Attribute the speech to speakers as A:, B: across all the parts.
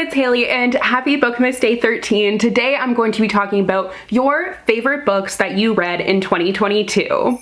A: it's Hailey and happy Bookmas Day 13. Today I'm going to be talking about your favorite books that you read in 2022.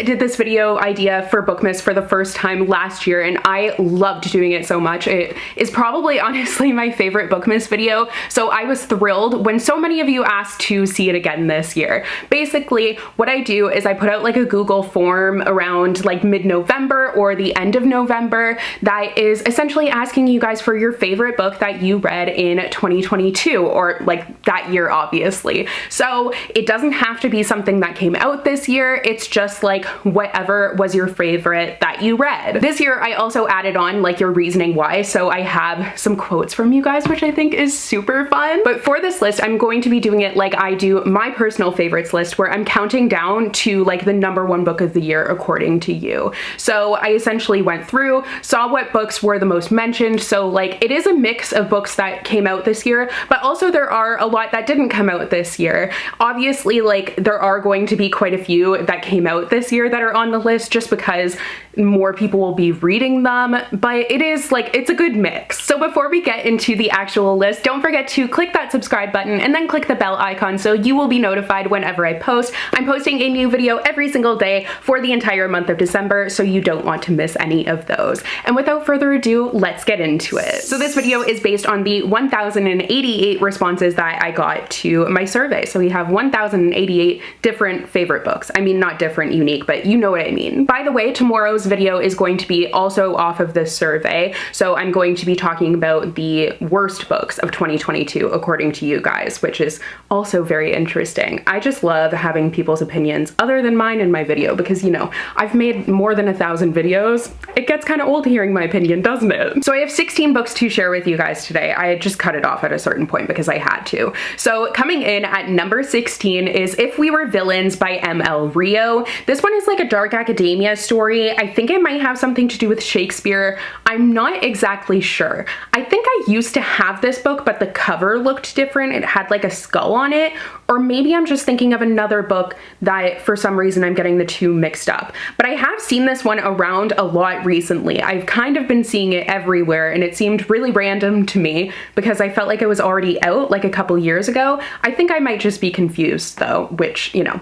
A: Did this video idea for Bookmas for the first time last year and I loved doing it so much. It is probably honestly my favorite Bookmas video, so I was thrilled when so many of you asked to see it again this year. Basically, what I do is I put out like a Google form around like mid-November or the end of November that is essentially asking you guys for your favorite book that you read in 2022 or like that year, obviously. So it doesn't have to be something that came out this year. It's just like whatever was your favorite that you read. This year I also added on like your reasoning why, so I have some quotes from you guys, which I think is super fun. But for this list, I'm going to be doing it like I do my personal favorites list, where I'm counting down to like the #1 book of the year according to you. So I essentially went through, saw what books were the most mentioned, so like it is a mix of books that came out this year, but also there are a lot that didn't come out this year. Obviously, like there are going to be quite a few that came out this year that are on the list just because more people will be reading them, but it is like, it's a good mix. So before we get into the actual list, don't forget to click that subscribe button and then click the bell icon so you will be notified whenever I post. I'm posting a new video every single day for the entire month of December, so you don't want to miss any of those. And without further ado, let's get into it. So this video is based on the 1,088 responses that I got to my survey. So we have 1,088 different favorite books. I mean, not different, unique, but you know what I mean. By the way, tomorrow's video is going to be also off of this survey, so I'm going to be talking about the worst books of 2022 according to you guys, which is also very interesting. I just love having people's opinions other than mine in my video because, you know, I've made more than 1,000 videos. It gets kind of old hearing my opinion, doesn't it? So I have 16 books to share with you guys today. I just cut it off at a certain point because I had to. So coming in at number 16 is If We Were Villains by M.L. Rio. This one is like a dark academia story. I think it might have something to do with Shakespeare. I'm not exactly sure. I think I used to have this book, but the cover looked different. It had like a skull on it, or maybe I'm just thinking of another book that for some reason I'm getting the two mixed up. But I have seen this one around a lot recently. I've kind of been seeing it everywhere and it seemed really random to me because I felt like it was already out like a couple years ago. I think I might just be confused though, which, you know,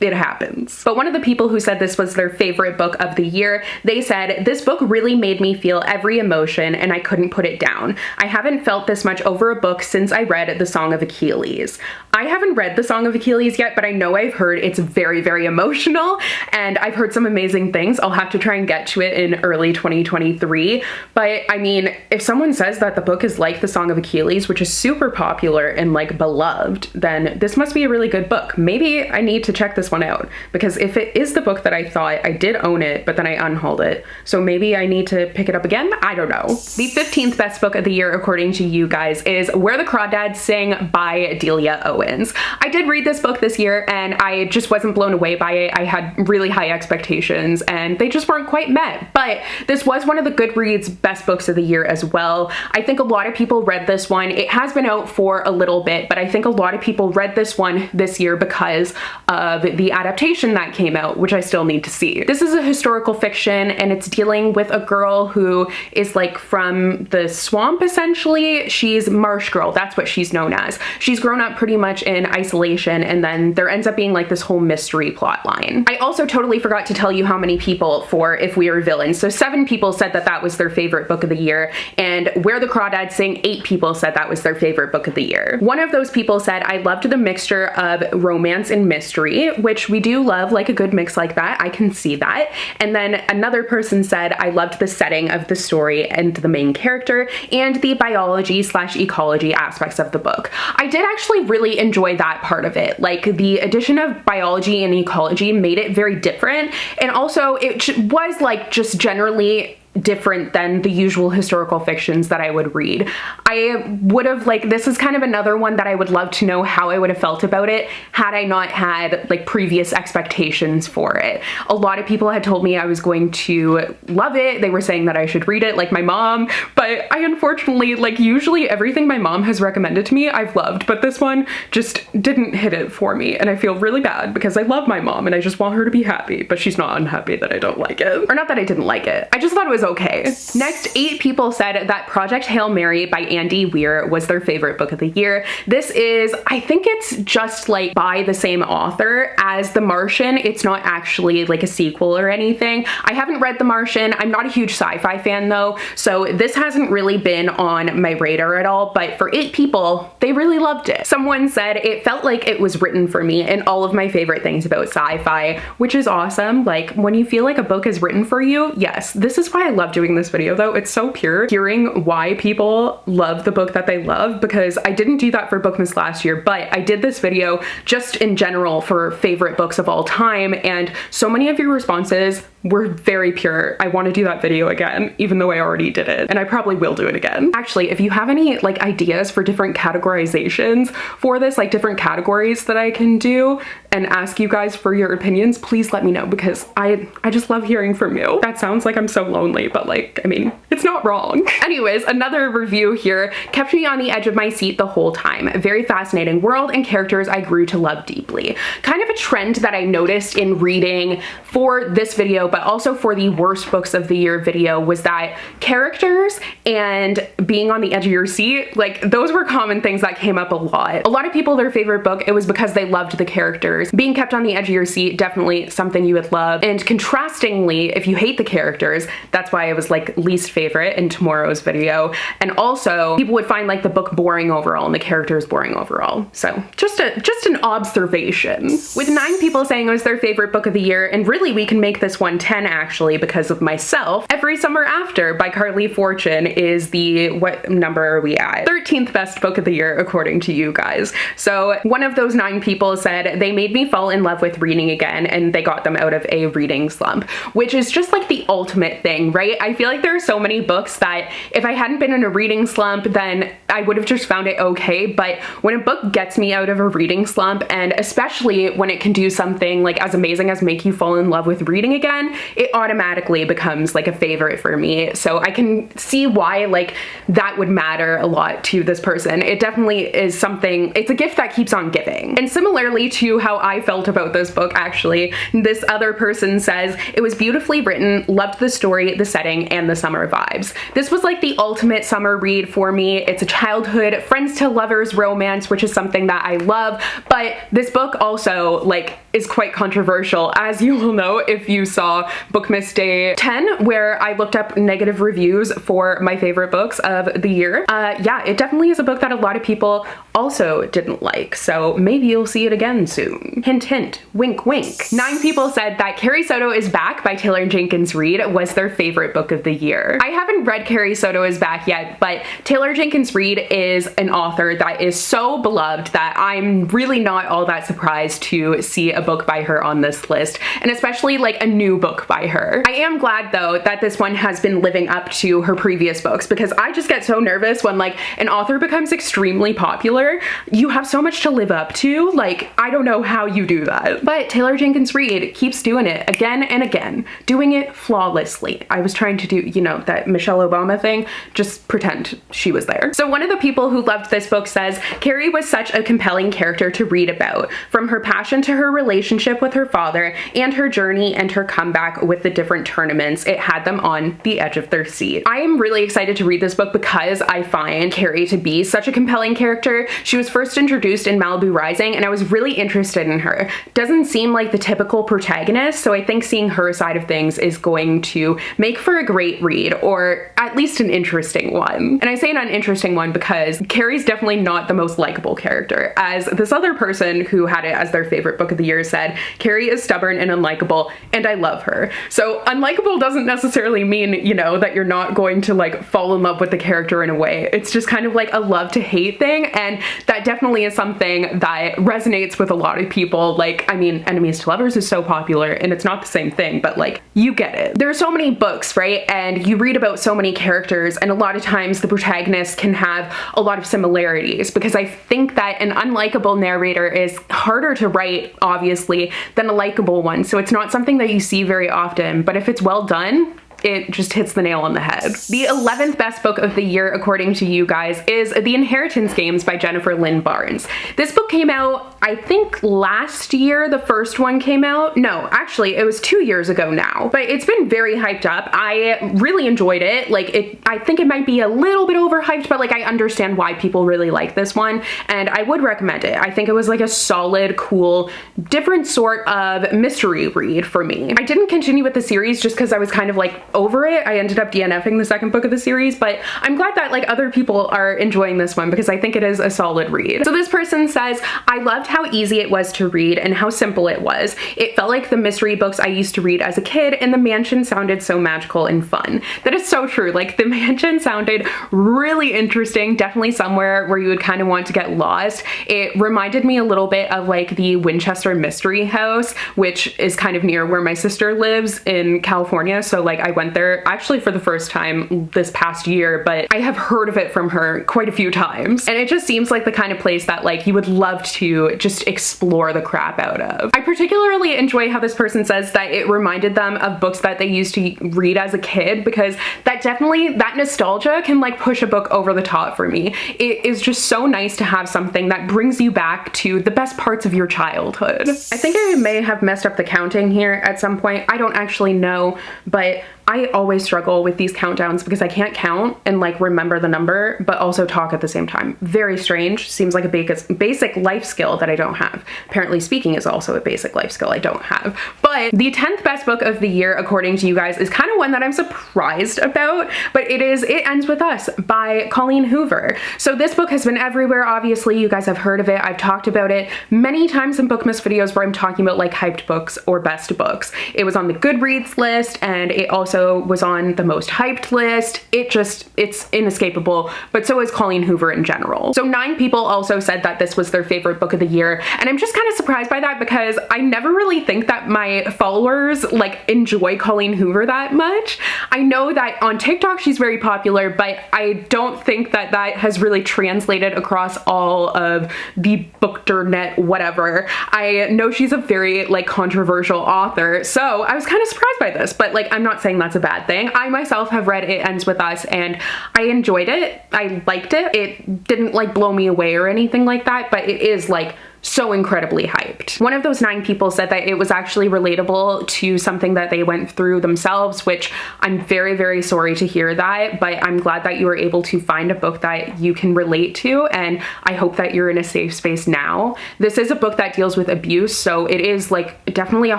A: it happens. But one of the people who said this was their favorite book of the year, they said, "This book really made me feel every emotion and I couldn't put it down. I haven't felt this much over a book since I read The Song of Achilles." I haven't read The Song of Achilles yet, but I know I've heard it's very, very emotional and I've heard some amazing things. I'll have to try and get to it in early 2023. But I mean, if someone says that the book is like The Song of Achilles, which is super popular and like beloved, then this must be a really good book. Maybe I need to check this one out, because if it is the book that I thought, I did own it, but then I unhauled it. So maybe I need to pick it up again? I don't know. The 15th best book of the year, according to you guys, is Where the Crawdads Sing by Delia Owens. I did read this book this year and I just wasn't blown away by it. I had really high expectations and they just weren't quite met. But this was one of the Goodreads best books of the year as well. I think a lot of people read this one. It has been out for a little bit, but I think a lot of people read this one this year because of the adaptation that came out, which I still need to see. This is a historical fiction and it's dealing with a girl who is like from the swamp essentially. She's Marsh Girl, that's what she's known as. She's grown up pretty much in isolation and then there ends up being like this whole mystery plot line. I also totally forgot to tell you how many people for If We Were Villains. So 7 people said that that was their favorite book of the year, and Where the Crawdads Sing, 8 people said that was their favorite book of the year. One of those people said, "I loved the mixture of romance and mystery," which we do love, like a good mix like that. I can see that. And then another person said, "I loved the setting of the story and the main character and the biology/ecology aspects of the book." I did actually really enjoy that part of it. Like the addition of biology and ecology made it very different. And also it was like just generally different than the usual historical fictions that I would read. I would have, like, this is kind of another one that I would love to know how I would have felt about it had I not had like previous expectations for it. A lot of people had told me I was going to love it. They were saying that I should read it, like my mom, but I unfortunately, like, usually everything my mom has recommended to me I've loved, but this one just didn't hit it for me, and I feel really bad because I love my mom and I just want her to be happy, but she's not unhappy that I don't like it. Or not that I didn't like it, I just thought it was okay. Next, 8 people said that Project Hail Mary by Andy Weir was their favorite book of the year. This is, I think it's just like by the same author as The Martian. It's not actually like a sequel or anything. I haven't read The Martian. I'm not a huge sci-fi fan though, so this hasn't really been on my radar at all, but for 8 people, they really loved it. Someone said it felt like it was written for me and all of my favorite things about sci-fi, which is awesome. Like, when you feel like a book is written for you, yes, this is why I love doing this video though. It's so pure hearing why people love the book that they love, because I didn't do that for Bookmas last year, but I did this video just in general for favorite books of all time, and so many of your responses were very pure. I want to do that video again, even though I already did it, and I probably will do it again. Actually, if you have any like ideas for different categorizations for this, like different categories that I can do and ask you guys for your opinions, please let me know, because I just love hearing from you. That sounds like I'm so lonely, but like, I mean, it's not wrong. Anyways, another review here kept me on the edge of my seat the whole time. A very fascinating world and characters I grew to love deeply. Kind of a trend that I noticed in reading for this video, but also for the worst books of the year video, was that characters and being on the edge of your seat, like, those were common things that came up a lot. A lot of people, their favorite book, it was because they loved the characters. Being kept on the edge of your seat, definitely something you would love. And contrastingly, if you hate the characters, that's why I was like least favorite in tomorrow's video. And also, people would find like the book boring overall and the characters boring overall. So just an observation. With 9 people saying it was their favorite book of the year, and really we can make this one 10 actually because of myself, Every Summer After by Carly Fortune is the, what number are we at? 13th best book of the year according to you guys. So one of those 9 people said they made me fall in love with reading again, and they got them out of a reading slump, which is just like the ultimate thing, right? I feel like there are so many books that if I hadn't been in a reading slump, then I would have just found it okay. But when a book gets me out of a reading slump, and especially when it can do something like as amazing as make you fall in love with reading again, it automatically becomes like a favorite for me. So I can see why like that would matter a lot to this person. It definitely is something, it's a gift that keeps on giving. And similarly to how I felt about this book, actually, this other person says, it was beautifully written, loved the story, the setting, and the summer vibes. This was like the ultimate summer read for me. It's a childhood friends to lovers romance, which is something that I love, but this book also like is quite controversial, as you will know if you saw Bookmas Day 10, where I looked up negative reviews for my favorite books of the year. Yeah, it definitely is a book that a lot of people also didn't like, so maybe you'll see it again soon. Hint, hint, wink, wink. 9 people said that Carrie Soto is Back by Taylor Jenkins Reid was their favorite book of the year. I haven't read Carrie Soto is Back yet, but Taylor Jenkins Reid is an author that is so beloved that I'm really not all that surprised to see a book by her on this list, and especially like a new book by her. I am glad though that this one has been living up to her previous books, because I just get so nervous when like an author becomes extremely popular. You have so much to live up to, like I don't know how you do that. But Taylor Jenkins Reid keeps doing it again and again, doing it flawlessly. I was trying to do, you know, that Michelle Obama thing, just pretend she was there. So one of the people who loved this book says, Carrie was such a compelling character to read about, from her passion to her relationship with her father and her journey and her comeback with the different tournaments. It had them on the edge of their seat. I am really excited to read this book because I find Carrie to be such a compelling character. She was first introduced in Malibu Rising, and I was really interested in her. Doesn't seem like the typical protagonist, so I think seeing her side of things is going to make for a great read, or at least an interesting one. And I say an uninteresting one because Carrie's definitely not the most likable character, as this other person who had it as their favorite book of the year narrator said, Carrie is stubborn and unlikable, and I love her. So unlikable doesn't necessarily mean, you know, that you're not going to like fall in love with the character in a way. It's just kind of like a love to hate thing, and that definitely is something that resonates with a lot of people. Like, I mean, enemies to lovers is so popular, and it's not the same thing, but like, you get it. There are so many books, right? And you read about so many characters, and a lot of times the protagonist can have a lot of similarities, because I think that an unlikable narrator is harder to write, obviously, than a likable one. So it's not something that you see very often, but if it's well done, it just hits the nail on the head. The 11th best book of the year, according to you guys, is The Inheritance Games by Jennifer Lynn Barnes. This book came out, I think, last year. The first one came out. No, actually, it was 2 years ago now. But it's been very hyped up. I really enjoyed it. Like, I think it might be a little bit overhyped, but like, I understand why people really like this one, and I would recommend it. I think it was like a solid, cool, different sort of mystery read for me. I didn't continue with the series just because I was kind of like over it. I ended up DNFing the second book of the series, but I'm glad that like other people are enjoying this one because I think it is a solid read. So this person says, I loved how easy it was to read and how simple it was. It felt like the mystery books I used to read as a kid, and the mansion sounded so magical and fun. That is so true. Like, the mansion sounded really interesting, definitely somewhere where you would kind of want to get lost. It reminded me a little bit of like the Winchester Mystery House, which is kind of near where my sister lives in California. So like, I went there actually for the first time this past year, but I have heard of it from her quite a few times. And it just seems like the kind of place that like you would love to just explore the crap out of. I particularly enjoy how this person says that it reminded them of books that they used to read as a kid, because that definitely, that nostalgia can like push a book over the top for me. It is just so nice to have something that brings you back to the best parts of your childhood. I think I may have messed up the counting here at some point. I don't actually know, but I always struggle with these countdowns because I can't count and like remember the number, but also talk at the same time. Very strange. Seems like a basic life skill that I don't have. Apparently speaking is also a basic life skill I don't have. But the 10th best book of the year, according to you guys, is kind of one that I'm surprised about, but it is It Ends With Us by Colleen Hoover. So this book has been everywhere. Obviously, you guys have heard of it. I've talked about it many times in Bookmas videos where I'm talking about like hyped books or best books. It was on the Goodreads list, and it also was on the most hyped list. It's inescapable, but so is Colleen Hoover in general. So 9 people also said that this was their favorite book of the year, and I'm just kind of surprised by that because I never really think that my followers like enjoy Colleen Hoover that much. I know that on TikTok she's very popular, but I don't think that that has really translated across all of the bookdernet whatever. I know she's a very like controversial author, so I was kind of surprised by this, but like, I'm not saying that's a bad thing. I myself have read It Ends With Us and I enjoyed it. I liked it. It didn't like blow me away or anything like that, but it is like so incredibly hyped. One of those 9 people said that it was actually relatable to something that they went through themselves, which I'm very, very sorry to hear that, but I'm glad that you were able to find a book that you can relate to, and I hope that you're in a safe space now. This is a book that deals with abuse, so it is like definitely a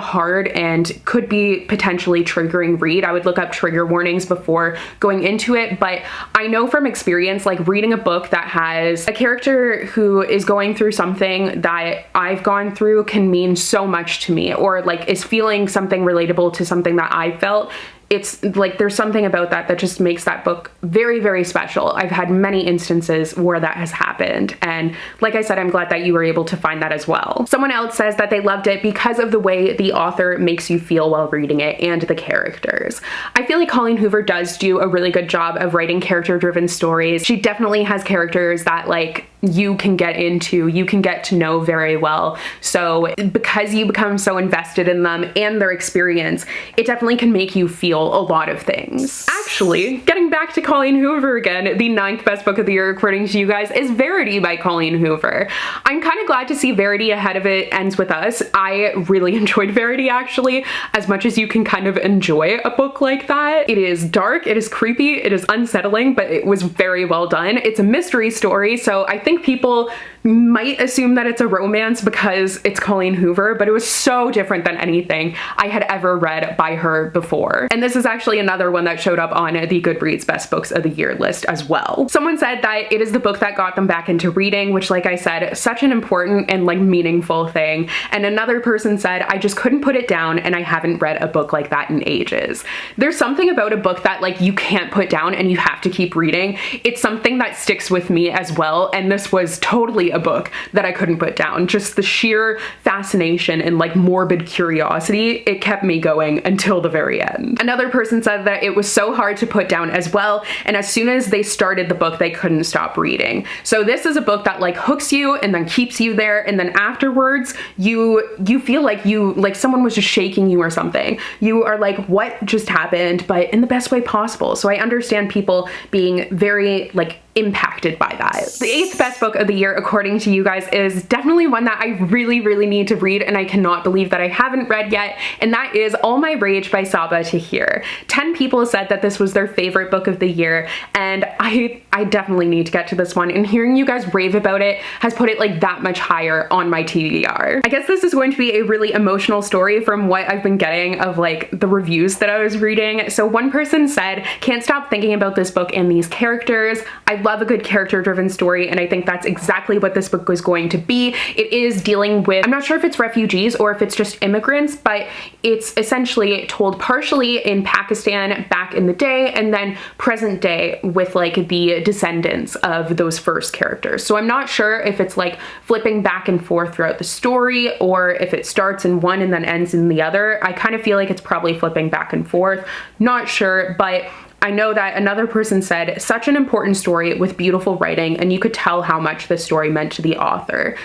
A: hard and could be potentially triggering read. I would look up trigger warnings before going into it, but I know from experience, like reading a book that has a character who is going through something that I've gone through can mean so much to me, or like is feeling something relatable to something that I felt. It's like there's something about that that just makes that book very, very special. I've had many instances where that has happened, and like I said, I'm glad that you were able to find that as well. Someone else says that they loved it because of the way the author makes you feel while reading it and the characters. I feel like Colleen Hoover does do a really good job of writing character-driven stories. She definitely has characters that like you can get into, you can get to know very well. So because you become so invested in them and their experience, it definitely can make you feel a lot of things. Actually, getting back to Colleen Hoover again, the 9th best book of the year, according to you guys, is Verity by Colleen Hoover. I'm kind of glad to see Verity ahead of It Ends With Us. I really enjoyed Verity, actually, as much as you can kind of enjoy a book like that. It is dark, it is creepy, it is unsettling, but it was very well done. It's a mystery story, so I think think people might assume that it's a romance because it's Colleen Hoover, but it was so different than anything I had ever read by her before. And this is actually another one that showed up on the Goodreads Best Books of the Year list as well. Someone said that it is the book that got them back into reading, which, like I said, such an important and like meaningful thing. And another person said, I just couldn't put it down and I haven't read a book like that in ages. There's something about a book that like you can't put down and you have to keep reading. It's something that sticks with me as well. And this was totally a book that I couldn't put down. Just the sheer fascination and like morbid curiosity, it kept me going until the very end. Another person said that it was so hard to put down as well, and as soon as they started the book, they couldn't stop reading. So this is a book that like hooks you and then keeps you there, and then afterwards you feel like someone was just shaking you or something. You are like, what just happened? But in the best way possible. So I understand people being very like impacted by that. The 8th best book of the year, according to you guys, is definitely one that I really, really need to read, and I cannot believe that I haven't read yet, and that is All My Rage by Sabaa Tahir. 10 people said that this was their favorite book of the year, and I definitely need to get to this one, and hearing you guys rave about it has put it like that much higher on my TBR. I guess this is going to be a really emotional story from what I've been getting of like the reviews that I was reading. So one person said, can't stop thinking about this book and these characters. I love a good character-driven story, and I think that's exactly what this book was going to be. It is dealing with, I'm not sure if it's refugees or if it's just immigrants, but it's essentially told partially in Pakistan back in the day and then present day with like the descendants of those first characters. So I'm not sure if it's like flipping back and forth throughout the story or if it starts in one and then ends in the other. I kind of feel like it's probably flipping back and forth. Not sure, but I know that another person said, such an important story with beautiful writing, and you could tell how much the story meant to the author.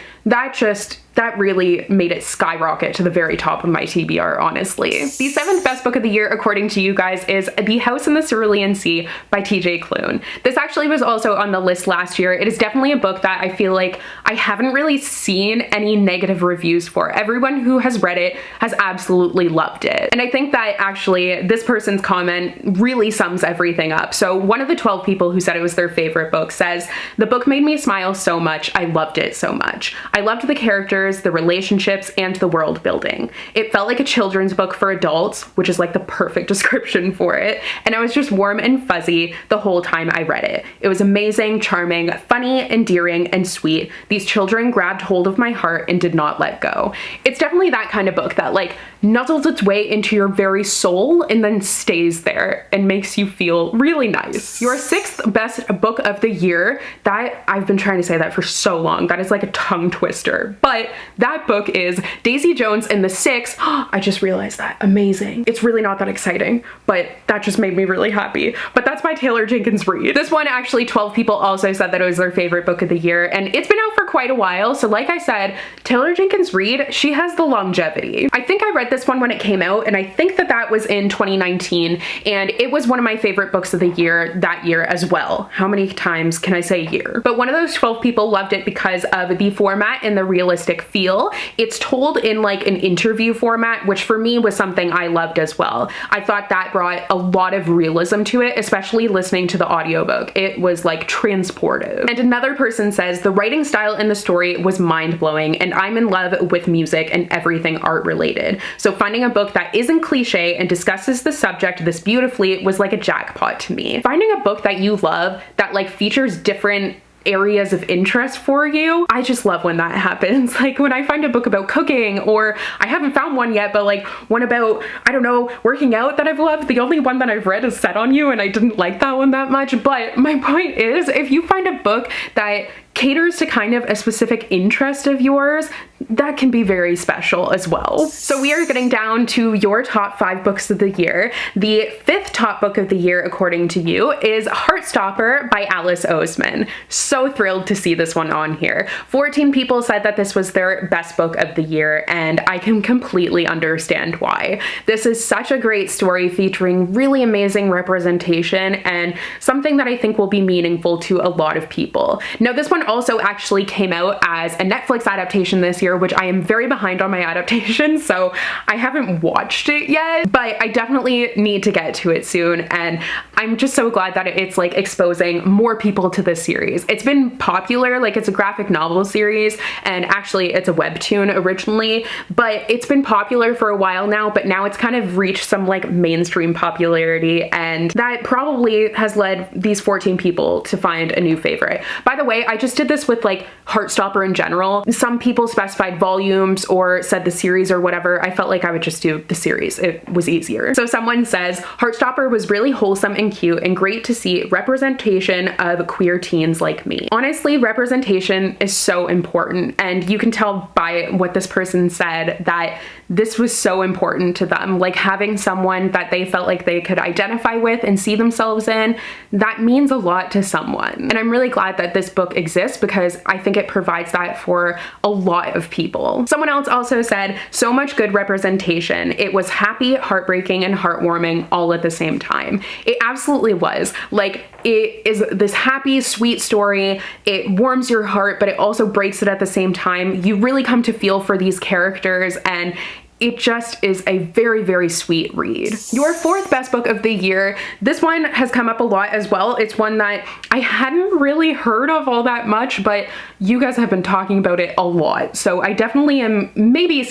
A: That really made it skyrocket to the very top of my TBR, honestly. The 7th best book of the year, according to you guys, is The House in the Cerulean Sea by TJ Klune. This actually was also on the list last year. It is definitely a book that I feel like I haven't really seen any negative reviews for. Everyone who has read it has absolutely loved it. And I think that actually this person's comment really sums everything up. So one of the 12 people who said it was their favorite book says, the book made me smile so much. I loved it so much. I loved the characters, the relationships, and the world building. It felt like a children's book for adults, which is like the perfect description for it, and I was just warm and fuzzy the whole time I read it. It was amazing, charming, funny, endearing, and sweet. These children grabbed hold of my heart and did not let go. It's definitely that kind of book that like nuzzles its way into your very soul and then stays there and makes you feel really nice. Your 6th best book of the year, that I've been trying to say that for so long, that is like a tongue twister, but that book is Daisy Jones and the Six. I just realized that. Amazing. It's really not that exciting, but that just made me really happy. But that's by Taylor Jenkins Reid. This one, actually 12 people also said that it was their favorite book of the year, and it's been out for quite a while. So like I said, Taylor Jenkins Reid, she has the longevity. I think I read this one when it came out, and I think that was in 2019, and it was one of my favorite books of the year that year as well. How many times can I say year? But one of those 12 people loved it because of the format and the realistic feel. It's told in like an interview format, which for me was something I loved as well. I thought that brought a lot of realism to it, especially listening to the audiobook. It was like transportive. And another person says, the writing style in the story was mind-blowing, and I'm in love with music and everything art related. So finding a book that isn't cliche and discusses the subject this beautifully was like a jackpot to me. Finding a book that you love that like features different areas of interest for you, I just love when that happens. Like when I find a book about cooking, or I haven't found one yet, but like one about, I don't know, working out that I've loved. The only one that I've read is Set on You, and I didn't like that one that much. But my point is, if you find a book that caters to kind of a specific interest of yours, that can be very special as well. So we are getting down to your top 5 books of the year. The 5th top book of the year, according to you, is Heartstopper by Alice Oseman. So thrilled to see this one on here. 14 people said that this was their best book of the year, and I can completely understand why. This is such a great story featuring really amazing representation and something that I think will be meaningful to a lot of people. Now, this one also actually came out as a Netflix adaptation this year, which I am very behind on my adaptation, so I haven't watched it yet, but I definitely need to get to it soon, and I'm just so glad that it's like exposing more people to this series. It's been popular, like it's a graphic novel series, and actually it's a webtoon originally, but it's been popular for a while now, but now it's kind of reached some like mainstream popularity, and that probably has led these 14 people to find a new favorite. By the way, I just did this with like Heartstopper in general. Some people specified volumes or said the series or whatever. I felt like I would just do the series. It was easier. So someone says, Heartstopper was really wholesome and cute and great to see representation of queer teens like me. Honestly, representation is so important, and you can tell by what this person said that this was so important to them. Like having someone that they felt like they could identify with and see themselves in, that means a lot to someone. And I'm really glad that this book exists because I think it provides that for a lot of people. Someone else also said, so much good representation. It was happy, heartbreaking, and heartwarming all at the same time. It absolutely was. Like, it is this happy, sweet story. It warms your heart, but it also breaks it at the same time. You really come to feel for these characters, and it just is a very, very sweet read. Your fourth best book of the year, this one has come up a lot as well. It's one that I hadn't really heard of all that much, but you guys have been talking about it a lot. So I definitely am maybe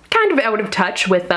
A: kind of out of touch with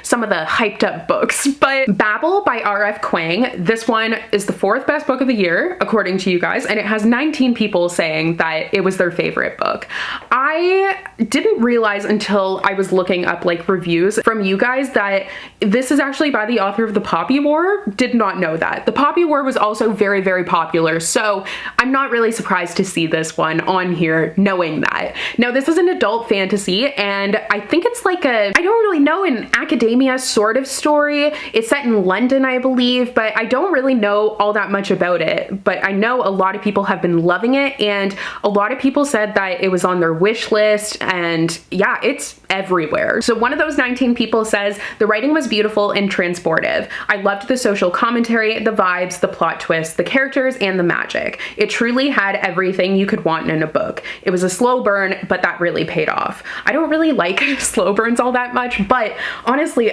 A: some of the hyped up books, but Babel by R.F. Kuang, this one is the fourth best book of the year, according to you guys, and it has 19 people saying that it was their favorite book. I didn't realize until I was looking up like reviews from you guys that this is actually by the author of The Poppy War. Did not know that. The Poppy War was also very, very popular, so I'm not really surprised to see this one on here knowing that. Now, this is an adult fantasy, and I think it's like I don't really know, an academia sort of story. It's set in London, I believe, but I don't really know all that much about it. But I know a lot of people have been loving it, and a lot of people said that it was on their wish list, and yeah, it's everywhere. So one of those 19 people says, the writing was beautiful and transportive. I loved the social commentary, the vibes, the plot twists, the characters, and the magic. It truly had everything you could want in a book. It was a slow burn, but that really paid off. I don't really like slow burns all that much, but honestly,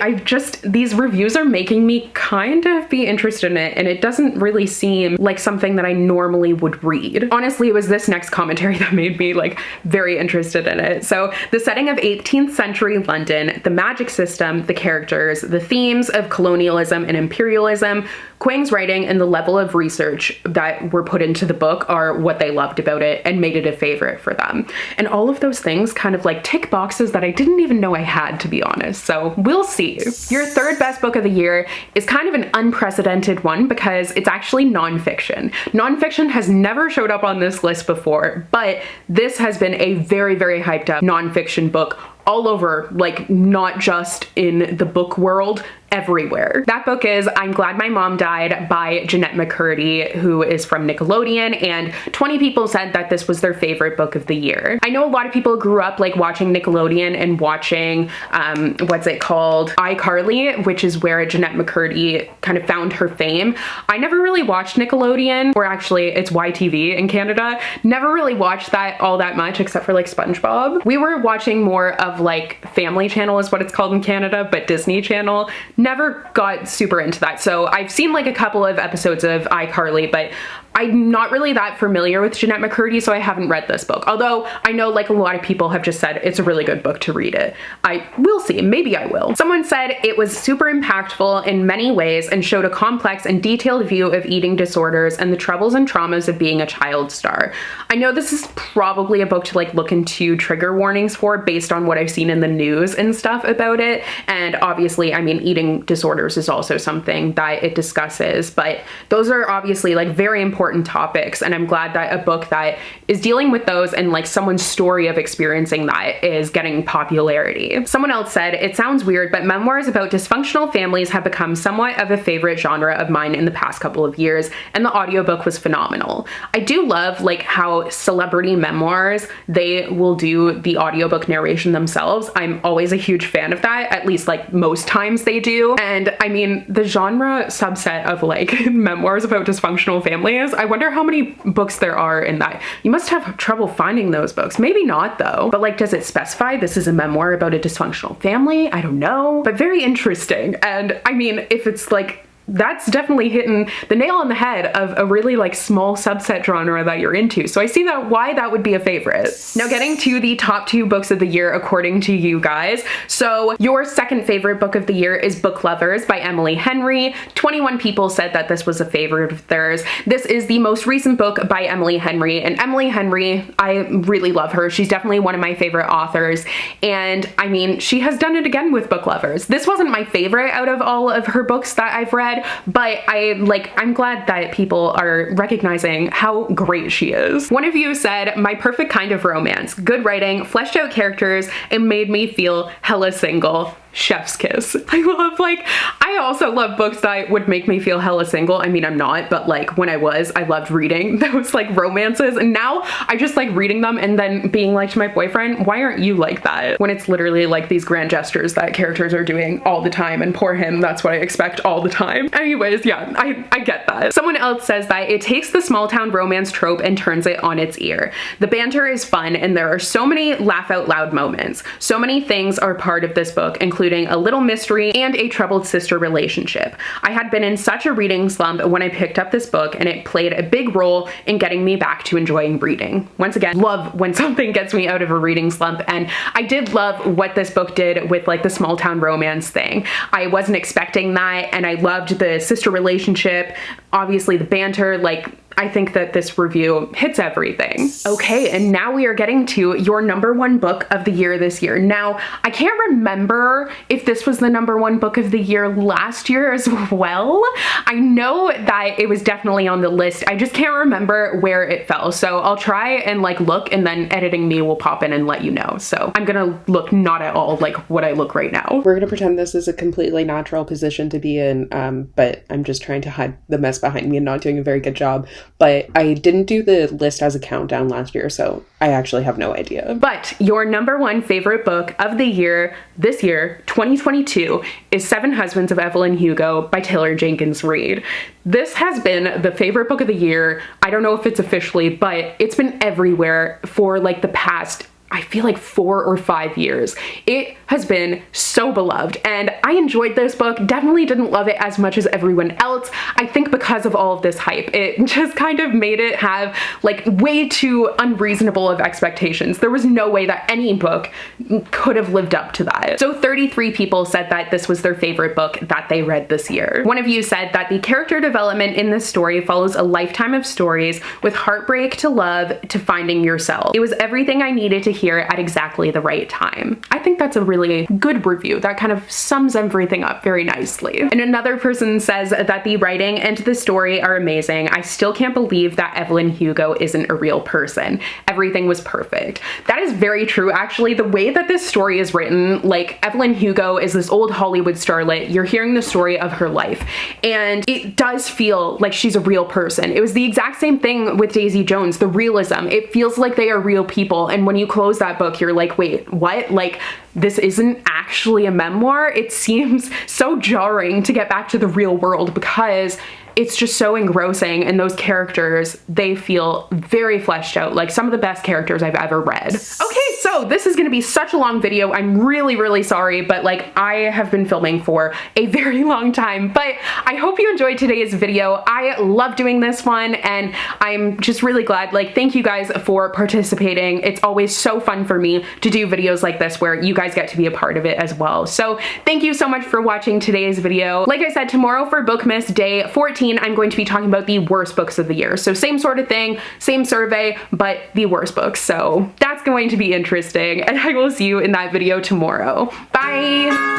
A: these reviews are making me kind of be interested in it, and it doesn't really seem like something that I normally would read. Honestly, it was this next commentary that made me like very interested in it. So the setting of 18th century London, the magic system, the characters, the themes of colonialism and imperialism, Kuang's writing, and the level of research that were put into the book are what they loved about it and made it a favorite for them. And all of those things kind of like tick boxes that I didn't even know I had, to be honest. So we'll see. Your third best book of the year is kind of an unprecedented one because it's actually nonfiction. Nonfiction has never showed up on this list before, but this has been a very, very hyped up nonfiction book all over, like not just in the book world, everywhere. That book is I'm Glad My Mom Died by Jeanette McCurdy, who is from Nickelodeon, and 20 people said that this was their favorite book of the year. I know a lot of people grew up like watching Nickelodeon and watching, what's it called? iCarly, which is where Jeanette McCurdy kind of found her fame. I never really watched Nickelodeon, or actually it's YTV in Canada. Never really watched that all that much except for like SpongeBob. We were watching more of like Family Channel is what it's called in Canada, but Disney Channel. Never got super into that. So I've seen like a couple of episodes of iCarly, but I'm not really that familiar with Jeanette McCurdy, so I haven't read this book. Although I know like a lot of people have just said it's a really good book to read it. I will see, maybe I will. Someone said it was super impactful in many ways and showed a complex and detailed view of eating disorders and the troubles and traumas of being a child star. I know this is probably a book to like look into trigger warnings for based on what I've seen in the news and stuff about it. And obviously, I mean, eating disorders is also something that it discusses, but those are obviously like very important topics, and I'm glad that a book that is dealing with those and like someone's story of experiencing that is getting popularity. Someone else said, it sounds weird, but memoirs about dysfunctional families have become somewhat of a favorite genre of mine in the past couple of years, and the audiobook was phenomenal. I do love like how celebrity memoirs, they will do the audiobook narration themselves. I'm always a huge fan of that, at least like most times they do. review. And I mean, the genre subset of like memoirs about dysfunctional families, I wonder how many books there are in that. You must have trouble finding those books. Maybe not though. But like, does it specify this is a memoir about a dysfunctional family? I don't know, but very interesting. And I mean, if it's like, that's definitely hitting the nail on the head of a really like small subset genre that you're into. So I see that why that would be a favorite. Now getting to the top 2 books of the year according to you guys. So your second favorite book of the year is Book Lovers by Emily Henry. 21 people said that this was a favorite of theirs. This is the most recent book by Emily Henry, and Emily Henry, I really love her. She's definitely one of my favorite authors. And I mean, she has done it again with Book Lovers. This wasn't my favorite out of all of her books that I've read, but I'm glad that people are recognizing how great she is. One of you said, my perfect kind of romance, good writing, fleshed out characters, and made me feel hella single. Chef's kiss. I also love books that would make me feel hella single. I mean, I'm not, but like when I loved reading those like romances, and now I just like reading them and then being like to my boyfriend, why aren't you like that? When it's literally like these grand gestures that characters are doing all the time, and poor him, that's what I expect all the time. Anyways, yeah, I get that. Someone else says that it takes the small town romance trope and turns it on its ear. The banter is fun and there are so many laugh out loud moments. So many things are part of this book, including a little mystery and a troubled sister relationship. I had been in such a reading slump when I picked up this book, and it played a big role in getting me back to enjoying reading. Once again, love when something gets me out of a reading slump, and I did love what this book did with like the small town romance thing. I wasn't expecting that, and I loved the sister relationship, obviously the banter, like I think that this review hits everything. Okay, and now we are getting to your #1 book of the year this year. Now, I can't remember if this was the #1 book of the year last year as well. I know that it was definitely on the list. I just can't remember where it fell. So I'll try and like look, and then editing me will pop in and let you know. So I'm gonna look not at all like what I look right now.
B: We're gonna pretend this is a completely natural position to be in, but I'm just trying to hide the mess behind me and not doing a very good job. But I didn't do the list as a countdown last year, so I actually have no idea.
A: But your #1 favorite book of the year, this year, 2022, is Seven Husbands of Evelyn Hugo by Taylor Jenkins Reid. This has been the favorite book of the year. I don't know if it's officially, but it's been everywhere for like the past, I feel like 4 or 5 years. It has been so beloved, and I enjoyed this book. Definitely didn't love it as much as everyone else. I think because of all of this hype, it just kind of made it have like way too unreasonable of expectations. There was no way that any book could have lived up to that. So 33 people said that this was their favorite book that they read this year. One of you said that the character development in this story follows a lifetime of stories with heartbreak to love to finding yourself. It was everything I needed to hear at exactly the right time. I think that's a really good review that kind of sums everything up very nicely. And another person says that the writing and the story are amazing. I still can't believe that Evelyn Hugo isn't a real person. Everything was perfect. That is very true, actually. The way that this story is written, like Evelyn Hugo is this old Hollywood starlet. You're hearing the story of her life, and it does feel like she's a real person. It was the exact same thing with Daisy Jones, the realism. It feels like they are real people, and when you close that book, you're like, wait, what? Like, this isn't actually a memoir? It seems so jarring to get back to the real world because it's just so engrossing, and those characters, they feel very fleshed out, like some of the best characters I've ever read. Okay, so this is gonna be such a long video. I'm really, really sorry, but like I have been filming for a very long time, but I hope you enjoyed today's video. I love doing this one, and I'm just really glad, like, thank you guys for participating. It's always so fun for me to do videos like this where you guys get to be a part of it as well. So thank you so much for watching today's video. Like I said, tomorrow for Bookmas Day 14, I'm going to be talking about the worst books of the year. So same sort of thing, same survey, but the worst books. So that's going to be interesting, and I will see you in that video tomorrow. Bye!